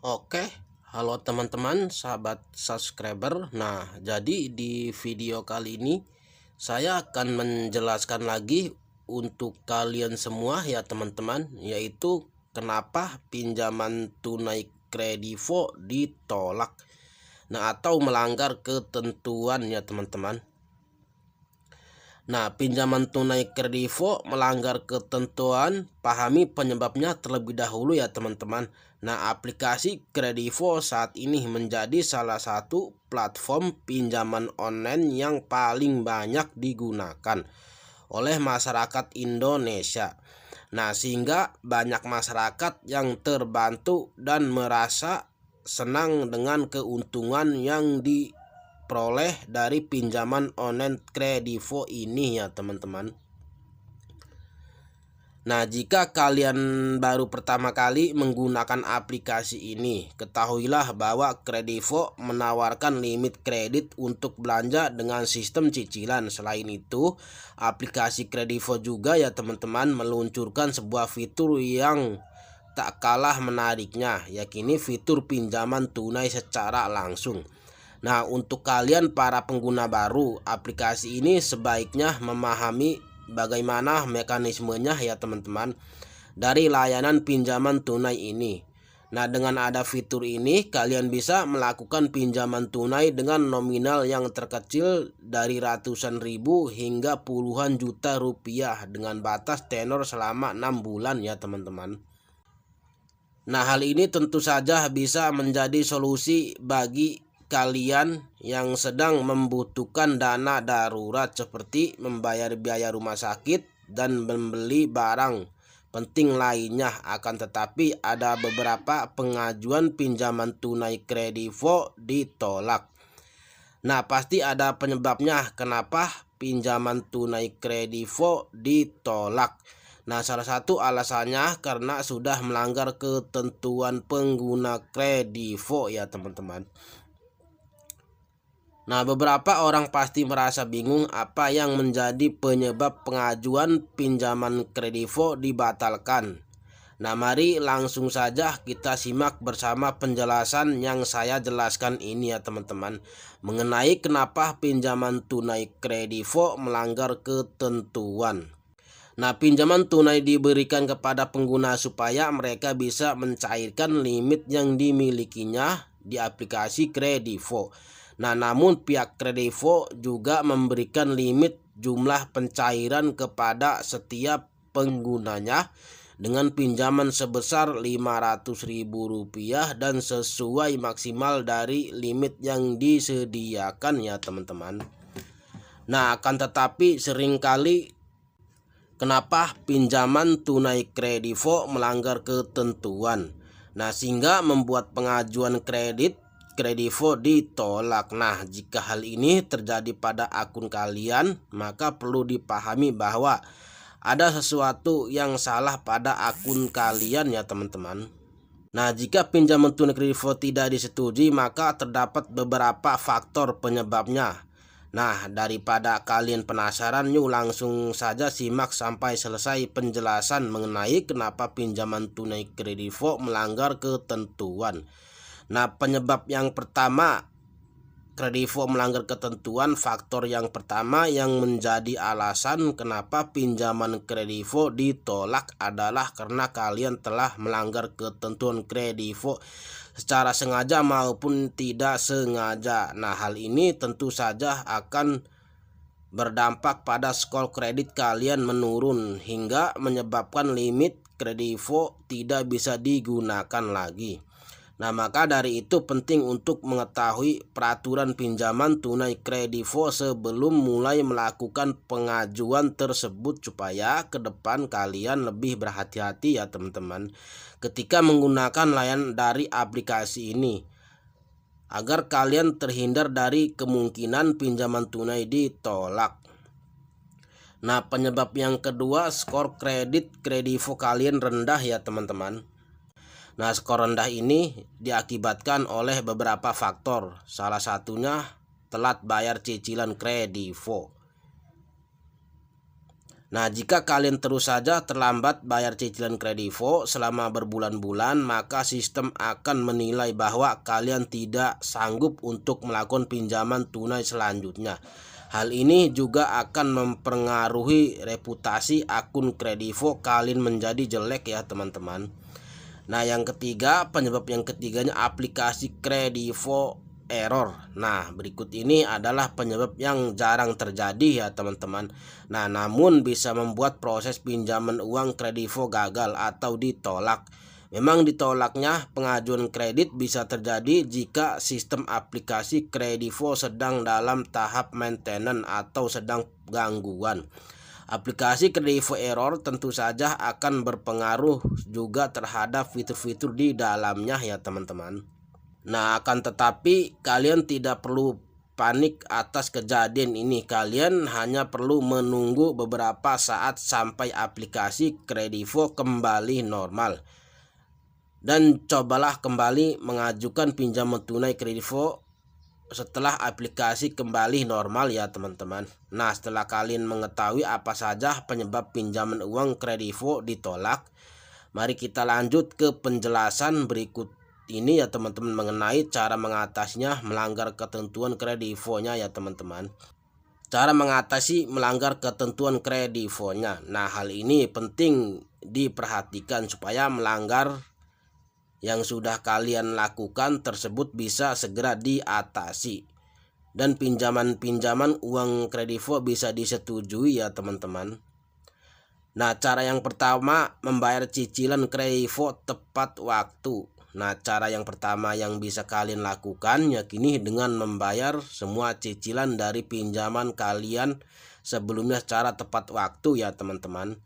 Oke, halo teman-teman, sahabat subscriber. Nah, jadi di video kali ini saya akan menjelaskan lagi untuk kalian semua ya teman-teman, yaitu kenapa pinjaman tunai kredivo ditolak. Nah, atau melanggar ketentuan ya teman-teman. Nah, pinjaman tunai kredivo melanggar ketentuan, pahami penyebabnya terlebih dahulu ya teman-teman. Nah, aplikasi kredivo saat ini menjadi salah satu platform pinjaman online yang paling banyak digunakan oleh masyarakat Indonesia. Nah, sehingga banyak masyarakat yang terbantu dan merasa senang dengan keuntungan yang diperoleh dari pinjaman online kredivo ini ya teman-teman. Nah, jika kalian baru pertama kali menggunakan aplikasi ini, ketahuilah bahwa Kredivo menawarkan limit kredit untuk belanja dengan sistem cicilan. Selain itu, aplikasi Kredivo juga ya teman-teman meluncurkan sebuah fitur yang tak kalah menariknya, yakni fitur pinjaman tunai secara langsung. Nah, untuk kalian para pengguna baru, aplikasi ini sebaiknya memahami bagaimana mekanismenya ya teman-teman dari layanan pinjaman tunai ini. Nah, dengan ada fitur ini kalian bisa melakukan pinjaman tunai dengan nominal yang terkecil dari ratusan ribu hingga puluhan juta rupiah dengan batas tenor selama 6 bulan ya teman-teman. Nah, hal ini tentu saja bisa menjadi solusi bagi kalian yang sedang membutuhkan dana darurat seperti membayar biaya rumah sakit dan membeli barang penting lainnya. Akan tetapi ada beberapa pengajuan pinjaman tunai kredivo ditolak. Nah, pasti ada penyebabnya kenapa pinjaman tunai kredivo ditolak. Nah, salah satu alasannya karena sudah melanggar ketentuan pengguna kredivo ya teman-teman. Nah, beberapa orang pasti merasa bingung apa yang menjadi penyebab pengajuan pinjaman kredivo dibatalkan. Nah, mari langsung saja kita simak bersama penjelasan yang saya jelaskan ini ya teman-teman, mengenai kenapa pinjaman tunai kredivo melanggar ketentuan. Nah, pinjaman tunai diberikan kepada pengguna supaya mereka bisa mencairkan limit yang dimilikinya di aplikasi Kredivo. Nah, namun pihak Kredivo juga memberikan limit jumlah pencairan kepada setiap penggunanya dengan pinjaman sebesar Rp500.000 dan sesuai maksimal dari limit yang disediakan ya teman-teman. Nah, akan tetapi seringkali kenapa pinjaman tunai kredivo melanggar ketentuan. Nah, sehingga membuat pengajuan kredivo ditolak. Nah, jika hal ini terjadi pada akun kalian, maka perlu dipahami bahwa ada sesuatu yang salah pada akun kalian ya teman-teman. Nah, jika pinjaman tunai kredivo tidak disetujui, maka terdapat beberapa faktor penyebabnya. Nah, daripada kalian penasaran, yuk langsung saja simak sampai selesai penjelasan mengenai kenapa pinjaman tunai kredivo melanggar ketentuan. Nah, penyebab yang pertama kredivo melanggar ketentuan, faktor yang pertama yang menjadi alasan kenapa pinjaman kredivo ditolak adalah karena kalian telah melanggar ketentuan kredivo secara sengaja maupun tidak sengaja. Nah, hal ini tentu saja akan berdampak pada skor kredit kalian menurun hingga menyebabkan limit kredivo tidak bisa digunakan lagi. Nah, maka dari itu penting untuk mengetahui peraturan pinjaman tunai kredivo sebelum mulai melakukan pengajuan tersebut supaya ke depan kalian lebih berhati-hati ya teman-teman ketika menggunakan layanan dari aplikasi ini, agar kalian terhindar dari kemungkinan pinjaman tunai ditolak. Nah, penyebab yang kedua, skor kredit kredivo kalian rendah ya teman-teman. Nah, skor rendah ini diakibatkan oleh beberapa faktor. Salah satunya telat bayar cicilan kredivo. Nah, jika kalian terus saja terlambat bayar cicilan kredivo selama berbulan-bulan, maka sistem akan menilai bahwa kalian tidak sanggup untuk melakukan pinjaman tunai selanjutnya. Hal ini juga akan mempengaruhi reputasi akun kredivo kalian menjadi jelek ya teman-teman. Nah, yang ketiga, penyebab yang ketiganya aplikasi kredivo error. Nah, berikut ini adalah penyebab yang jarang terjadi ya teman-teman. Nah, namun bisa membuat proses pinjaman uang kredivo gagal atau ditolak. Memang ditolaknya pengajuan kredit bisa terjadi jika sistem aplikasi kredivo sedang dalam tahap maintenance atau sedang gangguan. Aplikasi kredivo error tentu saja akan berpengaruh juga terhadap fitur-fitur di dalamnya ya teman-teman. Nah, akan tetapi kalian tidak perlu panik atas kejadian ini. Kalian hanya perlu menunggu beberapa saat sampai aplikasi kredivo kembali normal. Dan cobalah kembali mengajukan pinjaman tunai kredivo setelah aplikasi kembali normal ya teman-teman. Nah, setelah kalian mengetahui apa saja penyebab pinjaman uang kredivo ditolak, mari kita lanjut ke penjelasan berikut ini ya teman-teman mengenai cara mengatasinya melanggar ketentuan kredivonya ya teman-teman. Cara mengatasi melanggar ketentuan kredivonya. Nah, hal ini penting diperhatikan supaya melanggar yang sudah kalian lakukan tersebut bisa segera diatasi dan pinjaman-pinjaman uang kredivo bisa disetujui ya teman-teman. Nah, cara yang pertama, membayar cicilan kredivo tepat waktu. Nah, cara yang pertama yang bisa kalian lakukan yakini dengan membayar semua cicilan dari pinjaman kalian sebelumnya secara tepat waktu ya teman-teman.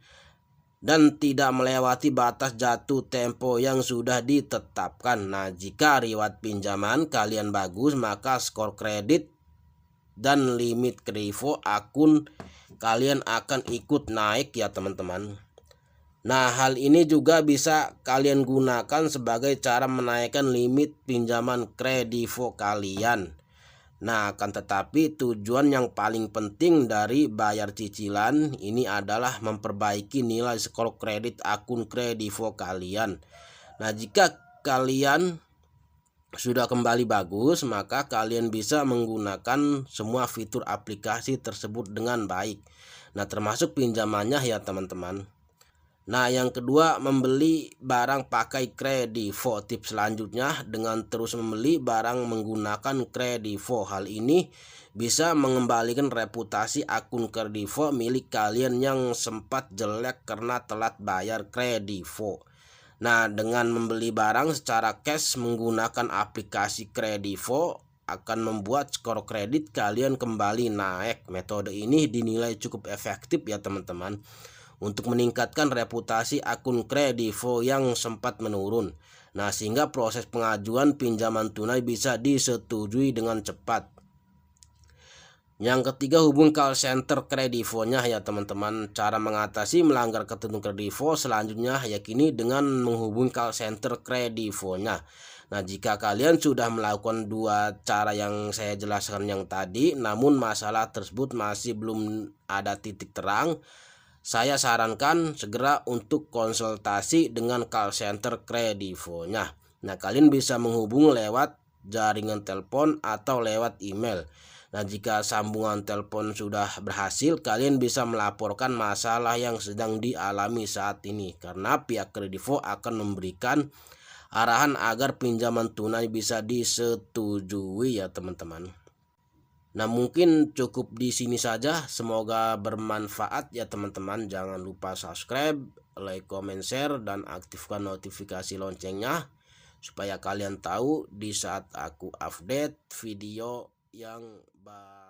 Dan tidak melewati batas jatuh tempo yang sudah ditetapkan. Nah, jika riwayat pinjaman kalian bagus, maka skor kredit dan limit kredivo akun kalian akan ikut naik ya teman-teman. Nah, hal ini juga bisa kalian gunakan sebagai cara menaikkan limit pinjaman kredivo kalian. Nah, akan tetapi tujuan yang paling penting dari bayar cicilan ini adalah memperbaiki nilai skor kredit akun kredivo kalian. Nah, jika kalian sudah kembali bagus, maka kalian bisa menggunakan semua fitur aplikasi tersebut dengan baik. Nah, termasuk pinjamannya ya teman-teman. Nah, yang kedua, membeli barang pakai kredivo. Tips selanjutnya, dengan terus membeli barang menggunakan kredivo. Hal ini bisa mengembalikan reputasi akun kredivo milik kalian yang sempat jelek karena telat bayar kredivo. Nah, dengan membeli barang secara cash menggunakan aplikasi kredivo akan membuat skor kredit kalian kembali naik. Metode ini dinilai cukup efektif ya teman-teman untuk meningkatkan reputasi akun kredivo yang sempat menurun. Nah, sehingga proses pengajuan pinjaman tunai bisa disetujui dengan cepat. Yang ketiga, hubung call center kredivonya ya teman-teman. Cara mengatasi melanggar ketentuan kredivo selanjutnya yakini dengan menghubungi call center kredivonya. Nah, jika kalian sudah melakukan dua cara yang saya jelaskan yang tadi, namun masalah tersebut masih belum ada titik terang, saya sarankan segera untuk konsultasi dengan call center kredivonya. Nah, kalian bisa menghubungi lewat jaringan telepon atau lewat email. Nah, jika sambungan telepon sudah berhasil, kalian bisa melaporkan masalah yang sedang dialami saat ini, karena pihak kredivo akan memberikan arahan agar pinjaman tunai bisa disetujui ya teman-teman. Nah, mungkin cukup di sini saja. Semoga bermanfaat ya teman-teman. Jangan lupa subscribe, like, comment, share, dan aktifkan notifikasi loncengnya supaya kalian tahu di saat aku update video yang baru.